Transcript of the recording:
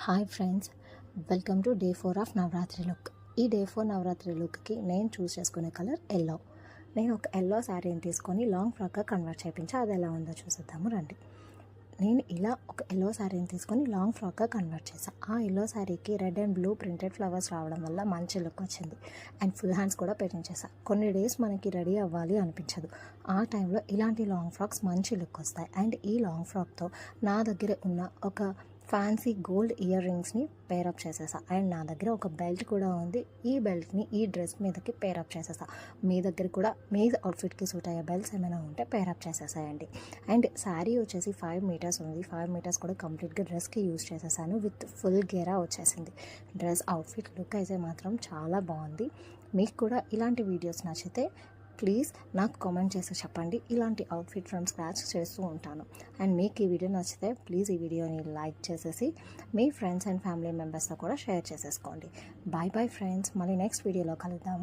Hi friends, welcome to day 4 of Navaratri look. ఈ day 4 Navaratri లుక్కి నేను చూస్ చేసుకునే కలర్ ఎల్లో. నేను ఒక ఎల్లో శారీని తీసుకొని లాంగ్ ఫ్రాక్గా కన్వర్ట్ చేయించి అది ఎలా ఉందో చూసేద్దాము రండి. నేను ఇలా ఒక ఎల్లో శారీని తీసుకొని లాంగ్ ఫ్రాక్గా కన్వర్ట్ చేశాను. ఆ ఎల్లో శారీకి red and blue printed flowers రావడం వల్ల మంచి లుక్ వచ్చింది. అండ్ ఫుల్ హ్యాండ్స్ కూడా పెట్టించేసాను. కొన్ని డేస్ మనకి రెడీ అవ్వాలి అనిపించదు. ఆ టైంలో ఇలాంటి లాంగ్ ఫ్రాక్స్ మంచి లుక్ వస్తాయి. అండ్ ఈ లాంగ్ ఫ్రాక్తో నా దగ్గర ఉన్న ఒక ఫ్యాన్సీ గోల్డ్ ఇయర్ రింగ్స్ని పేరప్ చేసేసా. అండ్ నా దగ్గర ఒక బెల్ట్ కూడా ఉంది. ఈ బెల్ట్ని ఈ డ్రెస్ మీదకి పేరప్ చేసేసా. మీ దగ్గర కూడా మీ అవుట్ఫిట్కి సూట్ అయ్యే బెల్ట్స్ ఏమైనా ఉంటే పేరప్ చేసేసాయండి. అండ్ శారీ వచ్చేసి 5 మీటర్స్ ఉంది. 5 మీటర్స్ కూడా కంప్లీట్గా డ్రెస్కి యూజ్ చేసేసాను. విత్ ఫుల్ గేరా వచ్చేసింది. డ్రెస్ అవుట్ఫిట్ లుక్ అయితే మాత్రం చాలా బాగుంది. మీకు కూడా ఇలాంటి వీడియోస్ నచ్చితే ప్లీజ్ నాకు కామెంట్ చేసి చెప్పండి. ఇలాంటి అవుట్ఫిట్ ఫ్రమ్ స్క్రాచ్ చేస్తూ ఉంటాను. అండ్ మీకు ఈ వీడియో నచ్చితే ప్లీజ్ ఈ వీడియోని లైక్ చేసేసి మీ ఫ్రెండ్స్ అండ్ ఫ్యామిలీ మెంబర్స్తో కూడా షేర్ చేసేసుకోండి. బాయ్ బాయ్ ఫ్రెండ్స్, మళ్ళీ నెక్స్ట్ వీడియోలో కలుద్దాం.